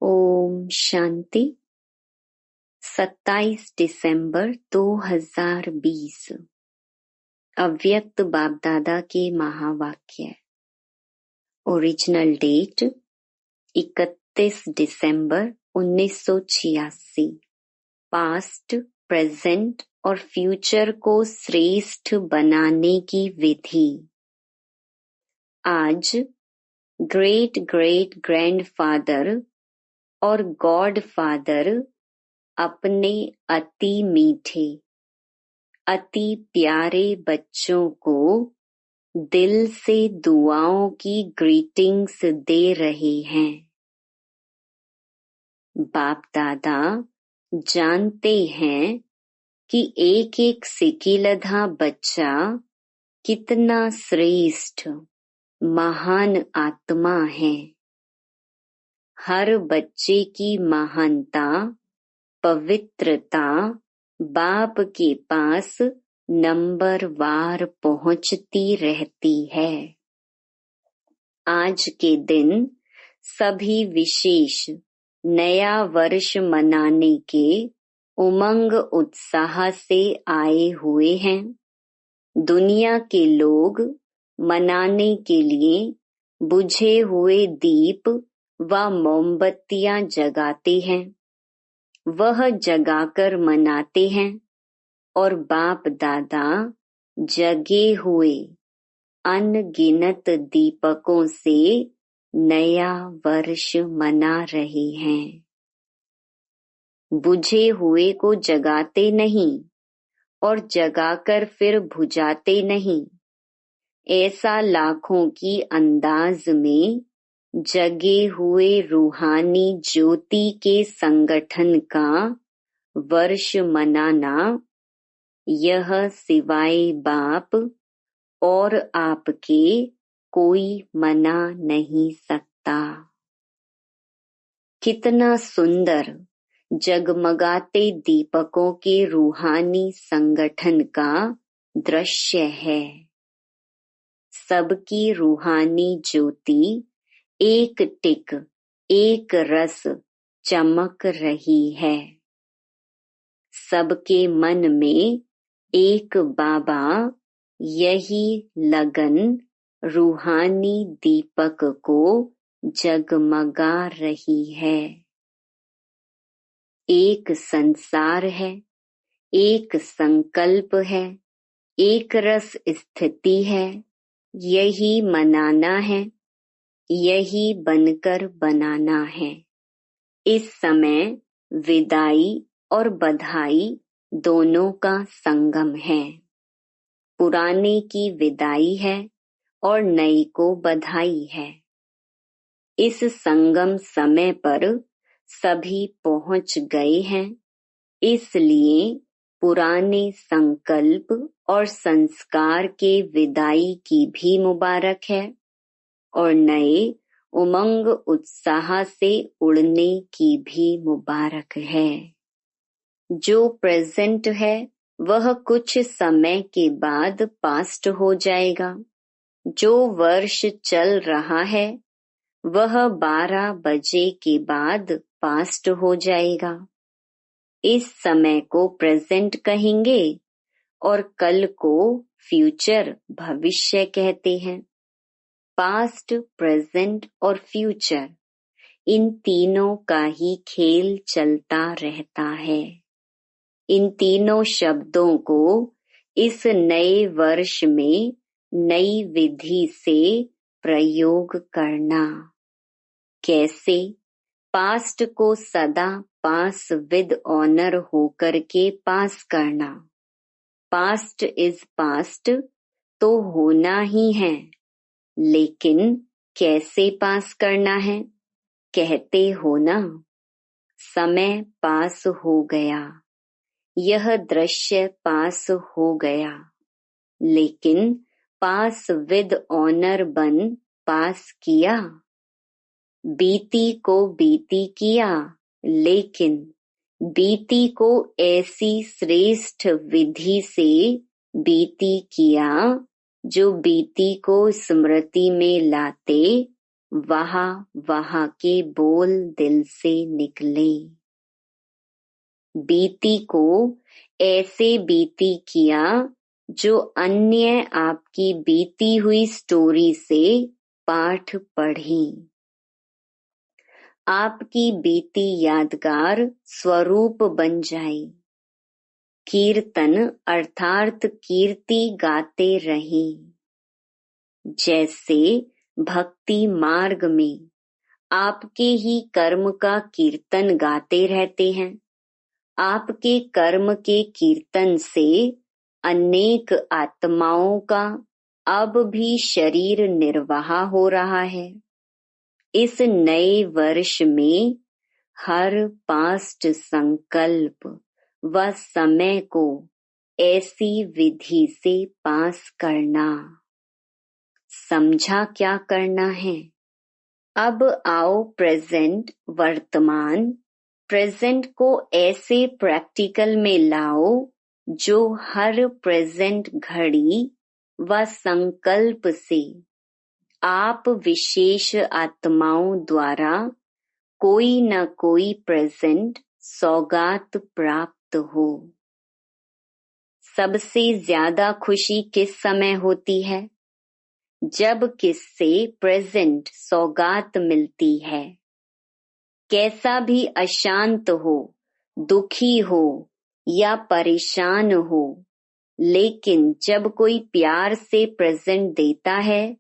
ओम शांति। 27 दिसंबर 2020 अव्यक्त बाप दादा के महावाक्य। ओरिजिनल डेट 31 दिसंबर 1986। पास्ट, प्रेजेंट और फ्यूचर को श्रेष्ठ बनाने की विधि। आज ग्रेट ग्रेट ग्रैंडफादर और गॉड फादर अपने अति मीठे, अति प्यारे बच्चों को दिल से दुआओं की ग्रीटिंग्स दे रहे हैं। बाप दादा जानते हैं कि एक एक सिकिलधा बच्चा कितना श्रेष्ठ महान आत्मा है। हर बच्चे की महानता, पवित्रता बाप के पास नंबरवार पहुंचती रहती है। आज के दिन सभी विशेष नया वर्ष मनाने के उमंग उत्साह से आए हुए हैं। दुनिया के लोग मनाने के लिए बुझे हुए दीप व मोमबत्तियां जगाते हैं। वह जगाकर मनाते हैं और बाप दादा जगे हुए अनगिनत दीपकों से नया वर्ष मना रहे हैं। बुझे हुए को जगाते नहीं और जगाकर फिर बुझाते नहीं। ऐसा लाखों की अंदाज में जगे हुए रूहानी ज्योति के संगठन का वर्ष मनाना, यह सिवाय बाप और आपके कोई मना नहीं सकता। कितना सुंदर जगमगाते दीपकों के रूहानी संगठन का दृश्य है। सबकी रूहानी ज्योति एक टिक, एक रस चमक रही है। सबके मन में एक बाबा, यही लगन रूहानी दीपक को जगमगा रही है। एक संसार है, एक संकल्प है, एक रस स्थिति है। यही मनाना है, यही बनकर बनाना है। इस समय विदाई और बधाई दोनों का संगम है। पुराने की विदाई है और नई को बधाई है। इस संगम समय पर सभी पहुंच गए हैं, इसलिए पुराने संकल्प और संस्कार के विदाई की भी मुबारक है और नए उमंग उत्साह से उड़ने की भी मुबारक है। जो प्रेजेंट है वह कुछ समय के बाद पास्ट हो जाएगा। जो वर्ष चल रहा है वह 12 बजे के बाद पास्ट हो जाएगा। इस समय को प्रेजेंट कहेंगे और कल को फ्यूचर भविष्य कहते हैं। पास्ट, प्रेजेंट और फ्यूचर, इन तीनों का ही खेल चलता रहता है। इन तीनों शब्दों को इस नए वर्ष में नई विधि से प्रयोग करना। कैसे? पास्ट को सदा पास विद ऑनर होकर के पास करना। पास्ट इज पास्ट तो होना ही है, लेकिन कैसे पास करना है? कहते हो ना, समय पास हो गया, यह दृश्य पास हो गया, लेकिन पास विद ऑनर बन पास किया। बीती को बीती किया, लेकिन बीती को ऐसी श्रेष्ठ विधि से बीती किया जो बीती को स्मृति में लाते वहाँ वहाँ के बोल दिल से निकले। बीती को ऐसे बीती किया जो अन्य आपकी बीती हुई स्टोरी से पाठ पढ़ी। आपकी बीती यादगार स्वरूप बन जाए। कीर्तन अर्थात कीर्ति गाते रहें। जैसे भक्ति मार्ग में आपके ही कर्म का कीर्तन गाते रहते हैं। आपके कर्म के कीर्तन से अनेक आत्माओं का अब भी शरीर निर्वाह हो रहा है। इस नए वर्ष में हर पास्ट संकल्प व समय को ऐसी विधि से पास करना। समझा क्या करना है? अब आओ प्रेजेंट वर्तमान प्रेजेंट को ऐसे प्रैक्टिकल में लाओ जो हर प्रेजेंट घड़ी व संकल्प से आप विशेष आत्माओं द्वारा कोई न कोई प्रेजेंट सौगात प्राप्त हो। सबसे ज्यादा खुशी किस समय होती है? जब किससे प्रेजेंट सौगात मिलती है। कैसा भी अशांत हो, दुखी हो या परेशान हो, लेकिन जब कोई प्यार से प्रेजेंट देता है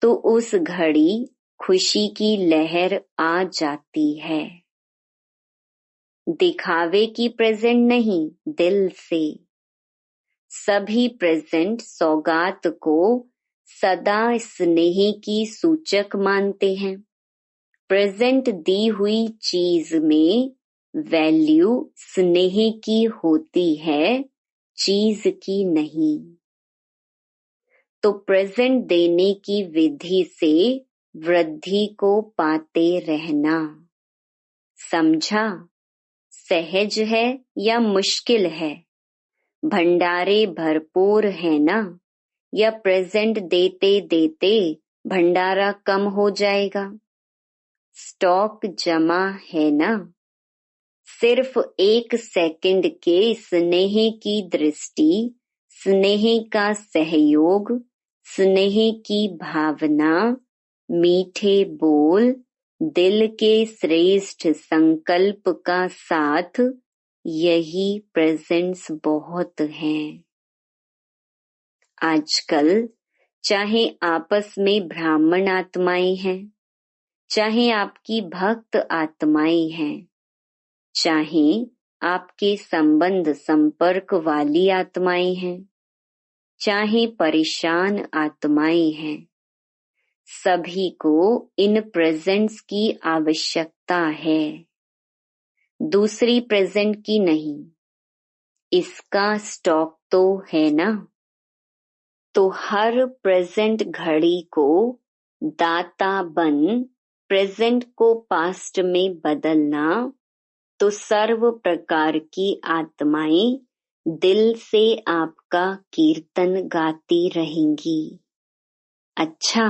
तो उस घड़ी खुशी की लहर आ जाती है। दिखावे की प्रेजेंट नहीं, दिल से। सभी प्रेजेंट सौगात को सदा स्नेह की सूचक मानते हैं। प्रेजेंट दी हुई चीज में वैल्यू स्नेह की होती है, चीज की नहीं। तो प्रेजेंट देने की विधि से वृद्धि को पाते रहना। समझा? सहज है या मुश्किल है? भंडारे भरपूर है ना? या प्रेजेंट देते देते भंडारा कम हो जाएगा? स्टॉक जमा है ना? सिर्फ 1 सेकंड के स्नेह की दृष्टि, स्नेह का सहयोग, स्नेह की भावना, मीठे बोल, दिल के श्रेष्ठ संकल्प का साथ, यही प्रेजेंट्स बहुत हैं। आजकल चाहे आपस में ब्राह्मण आत्माएं हैं, चाहे आपकी भक्त आत्माएं हैं, चाहे आपके संबंध संपर्क वाली आत्माएं हैं, चाहे परेशान आत्माएं हैं, सभी को इन प्रेजेंट्स की आवश्यकता है। दूसरी प्रेजेंट की नहीं। इसका स्टॉक तो है ना? तो हर प्रेजेंट घड़ी को दाता बन प्रेजेंट को पास्ट में बदलना, तो सर्व प्रकार की आत्माएं दिल से आपका कीर्तन गाती रहेंगी। अच्छा,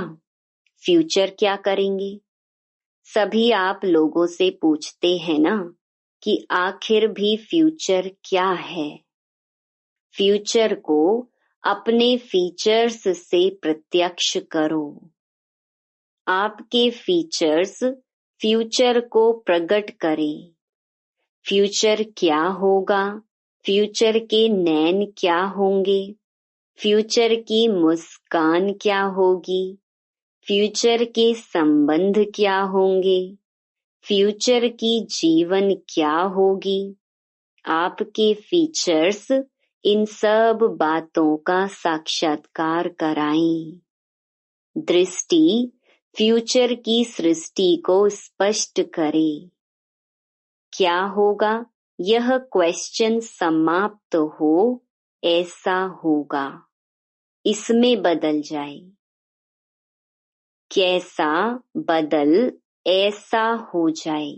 फ्यूचर क्या करेंगे? सभी आप लोगों से पूछते हैं ना कि आखिर भी फ्यूचर क्या है? फ्यूचर को अपने फीचर्स से प्रत्यक्ष करो। आपके फीचर्स फ्यूचर को प्रकट करें। फ्यूचर क्या होगा? फ्यूचर के नैन क्या होंगे? फ्यूचर की मुस्कान क्या होगी? फ्यूचर के संबंध क्या होंगे? फ्यूचर की जीवन क्या होगी? आपके फीचर्स इन सब बातों का साक्षात्कार कराएं। दृष्टि फ्यूचर की सृष्टि को स्पष्ट करे। क्या होगा? यह क्वेश्चन समाप्त हो, ऐसा होगा। इसमें बदल जाए। कैसा बदल ऐसा हो जाए।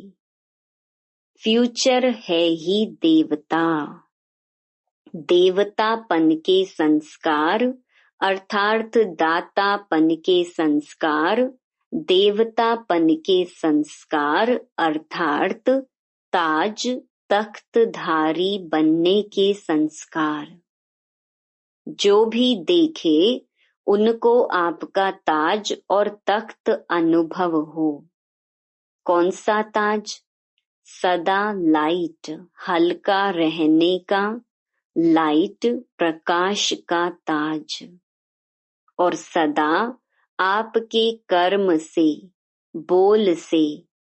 फ्यूचर है ही देवता। देवतापन के संस्कार अर्थात दातापन के संस्कार देवतापन के संस्कार अर्थात ताज तख्तधारी बनने के संस्कार। जो भी देखे उनको आपका ताज और तख्त अनुभव हो। कौन सा ताज? सदा लाइट, हल्का रहने का, लाइट प्रकाश का ताज। और सदा आपके कर्म से, बोल से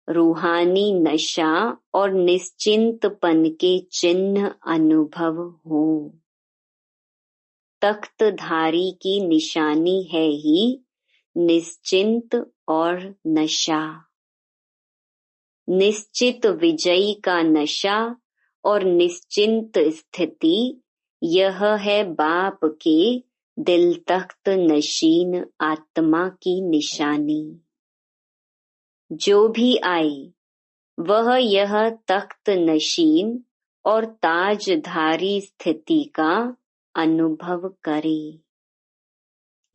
रूहानी नशा और निश्चिंतपन के चिन्ह अनुभव हो। तख्तधारी की निशानी है ही निश्चिंत और नशा। निश्चित विजयी का नशा और निश्चिंत स्थिति, यह है बाप के दिल तख्त नशीन आत्मा की निशानी। जो भी आए वह यह तख्त नशीन और ताजधारी स्थिति का अनुभव करे।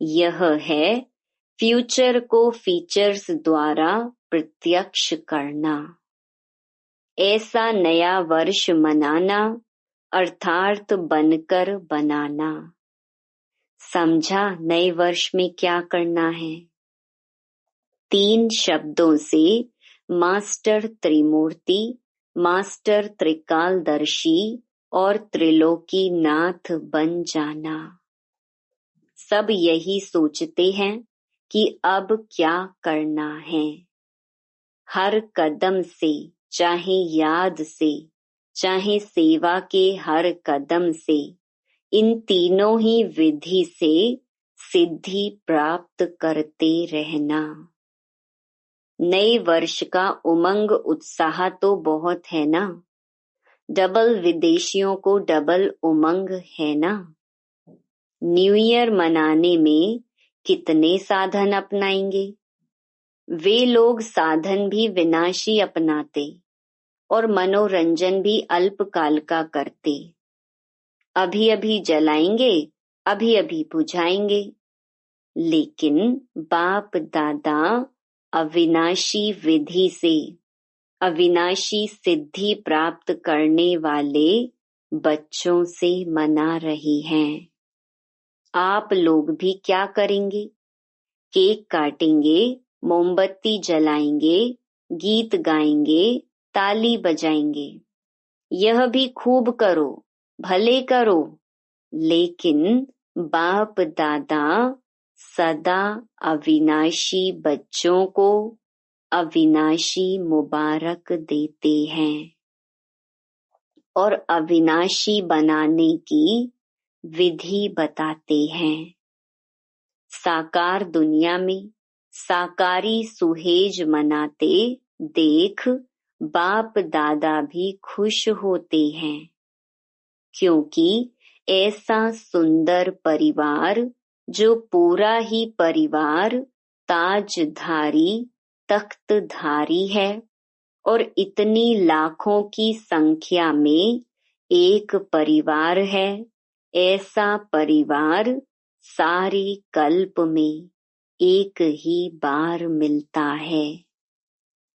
यह है फ्यूचर को फीचर्स द्वारा प्रत्यक्ष करना। ऐसा नया वर्ष मनाना अर्थात बनकर बनाना। समझा नए वर्ष में क्या करना है? 3 शब्दों से मास्टर त्रिमूर्ति, मास्टर त्रिकालदर्शी और त्रिलोकी नाथ बन जाना। सब यही सोचते हैं कि अब क्या करना है। हर कदम से, चाहे याद से, चाहे सेवा के हर कदम से, इन तीनों ही विधि से सिद्धि प्राप्त करते रहना। नए वर्ष का उमंग उत्साह तो बहुत है ना। डबल विदेशियों को डबल उमंग है ना। न्यू ईयर मनाने में कितने साधन अपनाएंगे। वे लोग साधन भी विनाशी अपनाते और मनोरंजन भी अल्पकाल का करते। अभी अभी जलाएंगे, अभी अभी बुझाएंगे। लेकिन बाप दादा अविनाशी विधि से अविनाशी सिद्धि प्राप्त करने वाले बच्चों से मना रही हैं। आप लोग भी क्या करेंगे? केक काटेंगे, मोमबत्ती जलाएंगे, गीत गाएंगे, ताली बजाएंगे। यह भी खूब करो, भले करो, लेकिन बाप दादा सदा अविनाशी बच्चों को अविनाशी मुबारक देते हैं और अविनाशी बनाने की विधि बताते हैं। साकार दुनिया में साकारी सुहेज मनाते देख बाप दादा भी खुश होते हैं, क्योंकि ऐसा सुंदर परिवार, जो पूरा ही परिवार ताजधारी तख्तधारी है और इतनी लाखों की संख्या में एक परिवार है, ऐसा परिवार सारे कल्प में एक ही बार मिलता है।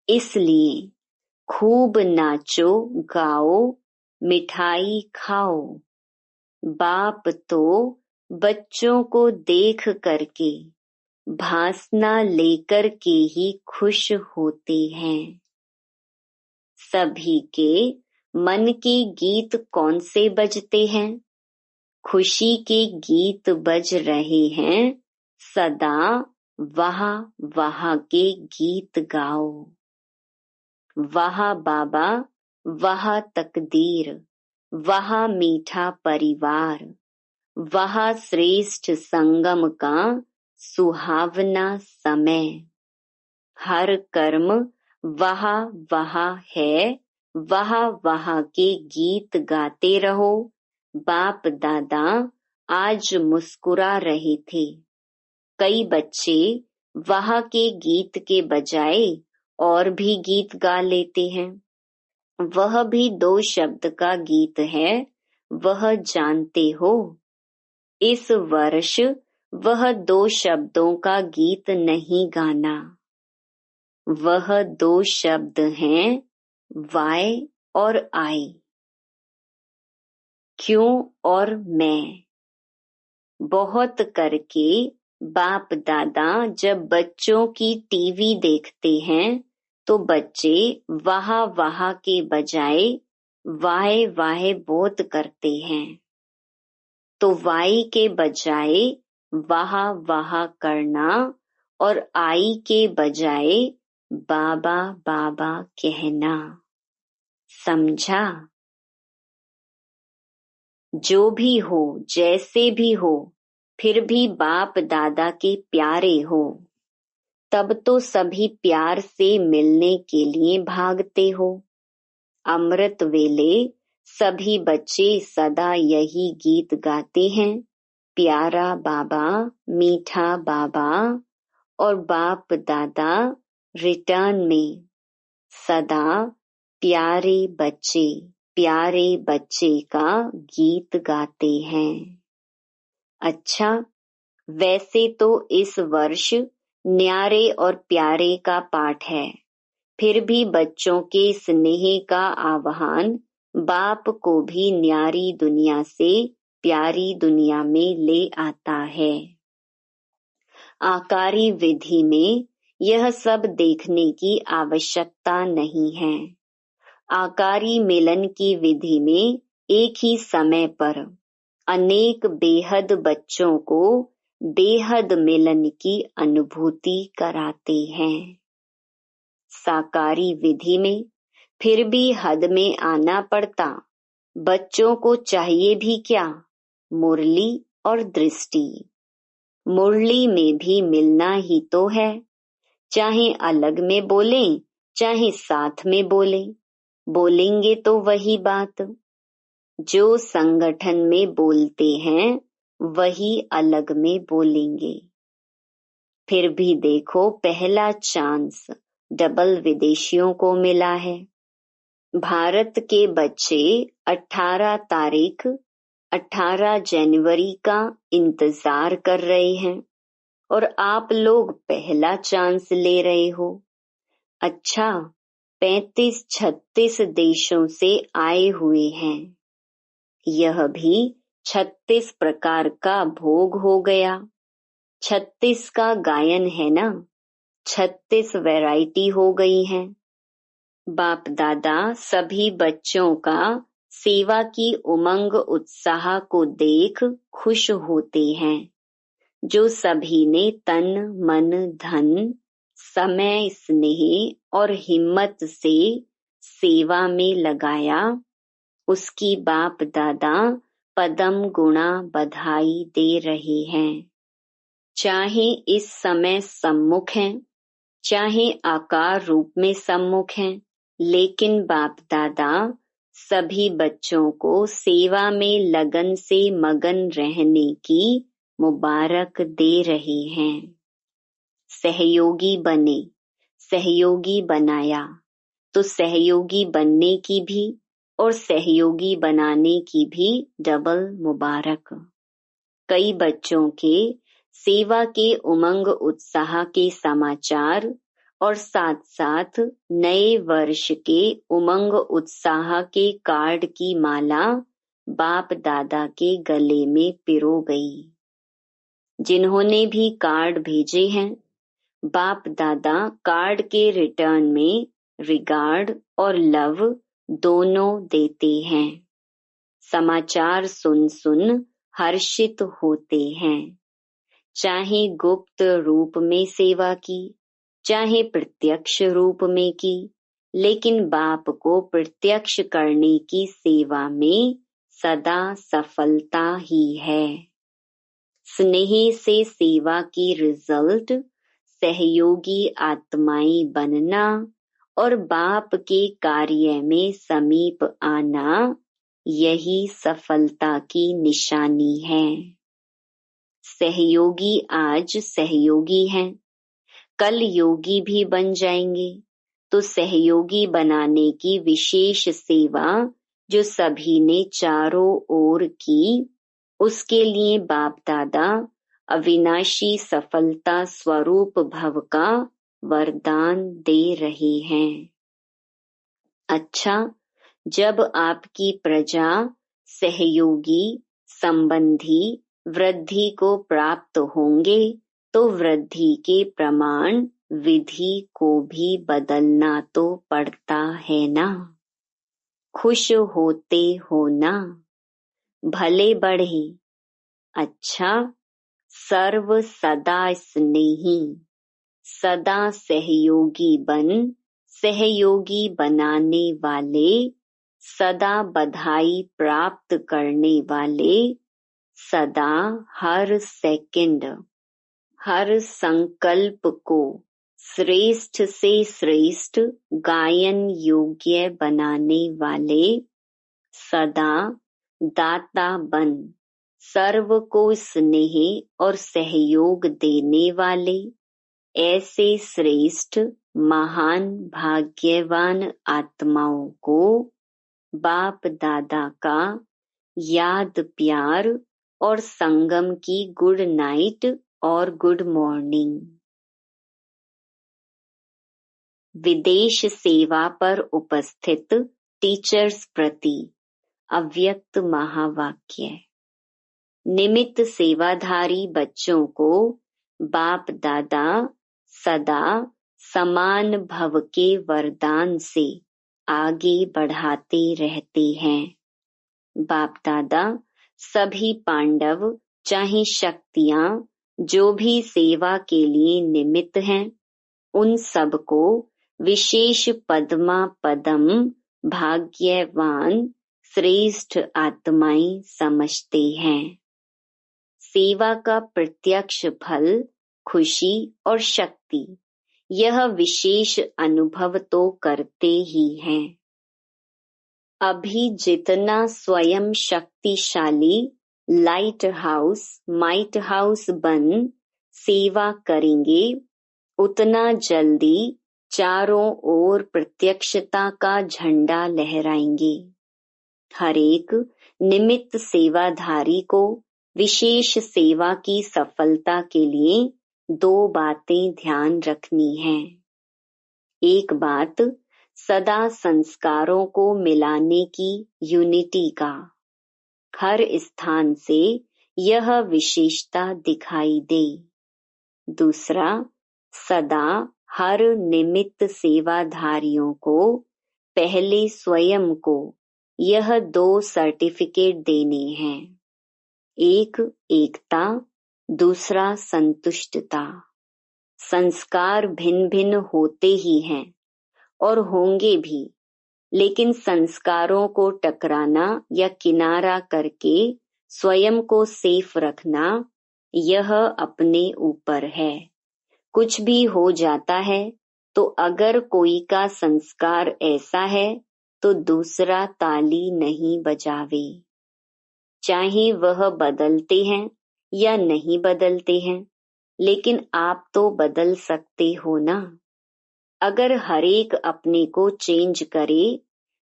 इसलिए खूब नाचो गाओ, मिठाई खाओ। बाप तो बच्चों को देख करके, भासना लेकर के ही खुश होते हैं। सभी के मन के गीत कौन से बजते हैं? खुशी के गीत बज रहे हैं। सदा वाह वाह के गीत गाओ। वाह बाबा, वाह तकदीर, वाह मीठा परिवार, वाह श्रेष्ठ संगम का सुहावना समय। हर कर्म वाह वाह है, वाह वाह के गीत गाते रहो। बाप दादा आज मुस्कुरा रहे थे। कई बच्चे वाह के गीत के बजाय और भी गीत गा लेते हैं। वह भी 2 शब्द का गीत है, वह जानते हो। इस वर्ष वह 2 शब्दों का गीत नहीं गाना। वह दो शब्द हैं वाई और आई, क्यों और मैं। बहुत करके बाप दादा जब बच्चों की टीवी देखते हैं तो बच्चे वाह वाह के बजाय वाहे वाहे बोध करते हैं, तो वाई के बजाय वाह वाह करना और आई के बजाय बाबा बाबा कहना। समझा? जो भी हो, जैसे भी हो, फिर भी बाप दादा के प्यारे हो, तब तो सभी प्यार से मिलने के लिए भागते हो। अमृत वेले सभी बच्चे सदा यही गीत गाते हैं, प्यारा बाबा, मीठा बाबा, और बाप दादा रिटर्न में सदा प्यारे बच्चे का गीत गाते हैं। अच्छा, वैसे तो इस वर्ष न्यारे और प्यारे का पाठ है, फिर भी बच्चों के स्नेह का आह्वान बाप को भी न्यारी दुनिया से प्यारी दुनिया में ले आता है। आकारी विधि में यह सब देखने की आवश्यकता नहीं है। आकारी मिलन की विधि में एक ही समय पर अनेक बेहद बच्चों को बेहद मिलन की अनुभूति कराते हैं। साकारी विधि में फिर भी हद में आना पड़ता। बच्चों को चाहिए भी क्या? मुरली और दृष्टि। मुरली में भी मिलना ही तो है, चाहे अलग में बोलें चाहे साथ में बोलेंगे तो वही बात। जो संगठन में बोलते हैं वही अलग में बोलेंगे। फिर भी देखो, पहला चांस डबल विदेशियों को मिला है। भारत के बच्चे 18 जनवरी का इंतजार कर रहे हैं और आप लोग पहला चांस ले रहे हो। अच्छा, 35-36 देशों से आए हुए हैं। यह भी 36 प्रकार का भोग हो गया। 36 का गायन है ना, 36 वैरायटी हो गई हैं। बाप दादा सभी बच्चों का सेवा की उमंग उत्साह को देख खुश होते हैं। जो सभी ने तन मन धन समय स्नेह और हिम्मत से सेवा में लगाया, उसकी बाप दादा पदम गुणा बधाई दे रहे हैं। चाहे इस समय सम्मुख हैं, चाहे आकार रूप में सम्मुख हैं, लेकिन बाप दादा सभी बच्चों को सेवा में लगन से मगन रहने की मुबारक दे रहे हैं। सहयोगी बने, सहयोगी बनाया, तो सहयोगी बनने की भी और सहयोगी बनाने की भी डबल मुबारक। कई बच्चों के सेवा के उमंग उत्साह के समाचार और साथ साथ नए वर्ष के उमंग उत्साह के कार्ड की माला बाप दादा के गले में पिरो गई। जिन्होंने भी कार्ड भेजे हैं, बाप दादा कार्ड के रिटर्न में रिगार्ड और लव दोनों देते हैं। समाचार सुन सुन हर्षित होते हैं। चाहे गुप्त रूप में सेवा की, चाहे प्रत्यक्ष रूप में की, लेकिन बाप को प्रत्यक्ष करने की सेवा में सदा सफलता ही है। स्नेह से सेवा की रिजल्ट सहयोगी आत्माएं बनना और बाप के कार्य में समीप आना, यही सफलता की निशानी है। सहयोगी आज सहयोगी हैं, कल योगी भी बन जाएंगे, तो सहयोगी बनाने की विशेष सेवा जो सभी ने चारों ओर की, उसके लिए बाप दादा अविनाशी सफलता स्वरूप भव का वरदान दे रहे हैं। अच्छा, जब आपकी प्रजा, सहयोगी, संबंधी वृद्धि को प्राप्त होंगे तो वृद्धि के प्रमाण विधि को भी बदलना तो पड़ता है ना। खुश होते हो ना, भले बढ़े। अच्छा, सर्व सदा स्नेही, सदा सहयोगी बन, सहयोगी बनाने वाले, सदा बधाई प्राप्त करने वाले, सदा हर सेकंड, हर संकल्प को श्रेष्ठ से श्रेष्ठ गायन योग्य बनाने वाले, सदा दाता बन, सर्व को स्नेह और सहयोग देने वाले, ऐसे श्रेष्ठ महान भाग्यवान आत्माओं को बाप दादा का याद प्यार और संगम की गुड नाइट और गुड मॉर्निंग। विदेश सेवा पर उपस्थित टीचर्स प्रति अव्यक्त महावाक्य। निमित्त सेवाधारी बच्चों को बाप दादा सदा समान भव के वरदान से आगे बढ़ाते रहते हैं। बाप दादा सभी पांडव चाहे शक्तियां जो भी सेवा के लिए निमित्त हैं, उन सबको विशेष पद्मा पदम भाग्यवान श्रेष्ठ आत्माएं समझते हैं। सेवा का प्रत्यक्ष फल खुशी और शक्ति, यह विशेष अनुभव तो करते ही हैं। अभी जितना स्वयं शक्तिशाली लाइट हाउस माइट हाउस बन सेवा करेंगे, उतना जल्दी चारों ओर प्रत्यक्षता का झंडा लहराएंगे। हर एक निमित्त सेवाधारी को विशेष सेवा की सफलता के लिए दो बातें ध्यान रखनी हैं। एक बात सदा संस्कारों को मिलाने की यूनिटी का, हर स्थान से यह विशेषता दिखाई दे। दूसरा, सदा हर निमित्त सेवाधारियों को पहले स्वयं को यह दो सर्टिफिकेट देने हैं। एक एकता, दूसरा संतुष्टता। संस्कार भिन्न भिन्न होते ही हैं और होंगे भी, लेकिन संस्कारों को टकराना या किनारा करके स्वयं को सेफ रखना, यह अपने ऊपर है। कुछ भी हो जाता है तो अगर कोई का संस्कार ऐसा है तो दूसरा ताली नहीं बजावे, चाहे वह बदलते हैं या नहीं बदलते हैं, लेकिन आप तो बदल सकते हो ना। अगर हरेक अपने को चेंज करे,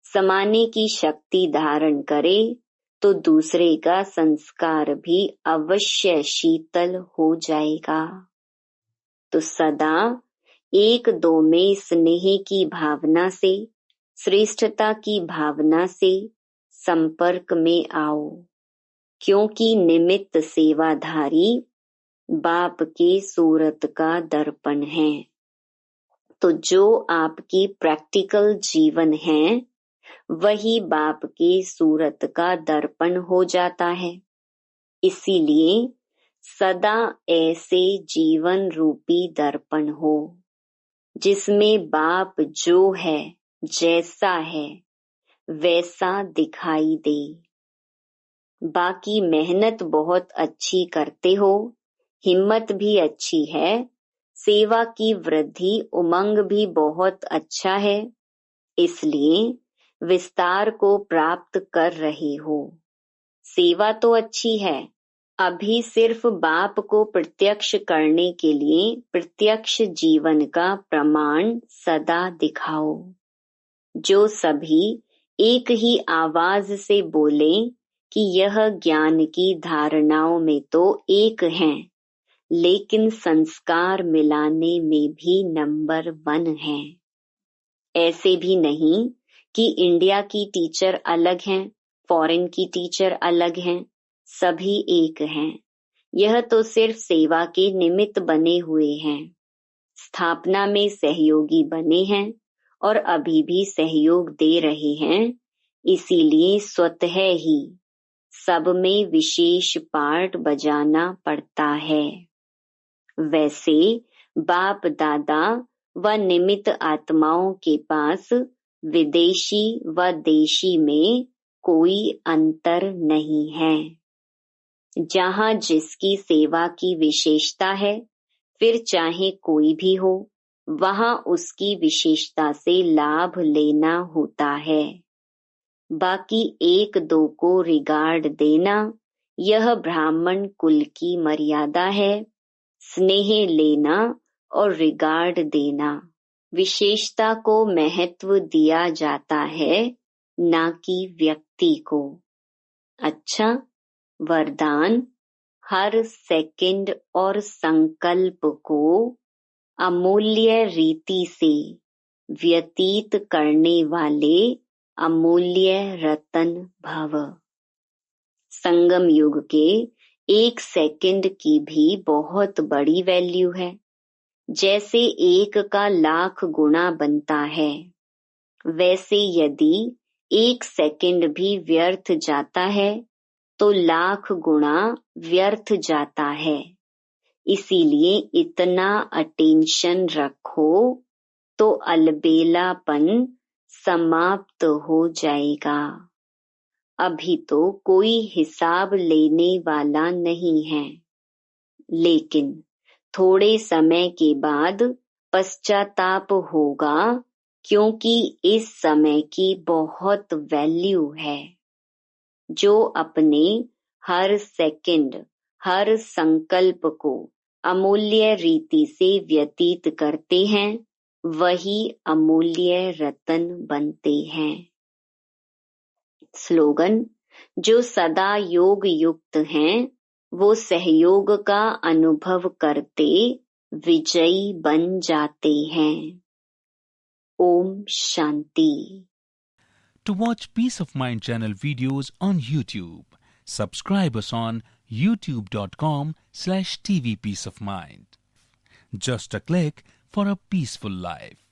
समाने की शक्ति धारण करे, तो दूसरे का संस्कार भी अवश्य शीतल हो जाएगा। तो सदा एक दो में स्नेह की भावना से, श्रेष्ठता की भावना से संपर्क में आओ, क्योंकि निमित्त सेवाधारी बाप के सूरत का दर्पण है। तो जो आपकी प्रैक्टिकल जीवन है, वही बाप के सूरत का दर्पण हो जाता है। इसीलिए सदा ऐसे जीवन रूपी दर्पण हो, जिसमें बाप जो है, जैसा है, वैसा दिखाई दे। बाकी मेहनत बहुत अच्छी करते हो, हिम्मत भी अच्छी है, सेवा की वृद्धि उमंग भी बहुत अच्छा है, इसलिए विस्तार को प्राप्त कर रहे हो। सेवा तो अच्छी है, अभी सिर्फ बाप को प्रत्यक्ष करने के लिए प्रत्यक्ष जीवन का प्रमाण सदा दिखाओ। जो सभी एक ही आवाज से बोले कि यह ज्ञान की धारणाओं में तो एक हैं, लेकिन संस्कार मिलाने में भी नंबर 1 हैं। ऐसे भी नहीं कि इंडिया की टीचर अलग हैं, फॉरेन की टीचर अलग हैं, सभी एक हैं। यह तो सिर्फ सेवा के निमित्त बने हुए हैं। स्थापना में सहयोगी बने हैं और अभी भी सहयोग दे रहे हैं, इसीलिए स्वतः ही सब में विशेष पार्ट बजाना पड़ता है। वैसे बाप दादा व निमित्त आत्माओं के पास विदेशी व देशी में कोई अंतर नहीं है। जहाँ जिसकी सेवा की विशेषता है, फिर चाहे कोई भी हो, वहाँ उसकी विशेषता से लाभ लेना होता है। बाकी एक दो को रिगार्ड देना, यह ब्राह्मण कुल की मर्यादा है। स्नेह लेना और रिगार्ड देना, विशेषता को महत्व दिया जाता है, ना कि व्यक्ति को। अच्छा, वरदान हर सेकंड और संकल्प को अमूल्य रीति से व्यतीत करने वाले अमूल्य रतन भव। संगम युग के 1 सेकंड की भी बहुत बड़ी वैल्यू है। जैसे 1 का लाख गुना बनता है, वैसे यदि 1 सेकंड भी व्यर्थ जाता है तो लाख गुना व्यर्थ जाता है। इसीलिए इतना अटेंशन रखो तो अलबेलापन समाप्त हो जाएगा। अभी तो कोई हिसाब लेने वाला नहीं है, लेकिन थोड़े समय के बाद पश्चाताप होगा, क्योंकि इस समय की बहुत वैल्यू है। जो अपने हर सेकंड, हर संकल्प को अमूल्य रीति से व्यतीत करते हैं, वही अमूल्य रतन बनते हैं। स्लोगन, जो सदा योग युक्त हैं, वो सहयोग का अनुभव करते विजयी बन जाते हैं। Om Shanti. To watch Peace of Mind channel videos on YouTube, subscribe us on youtube.com/tvpeaceofmind. Just a click for a peaceful life.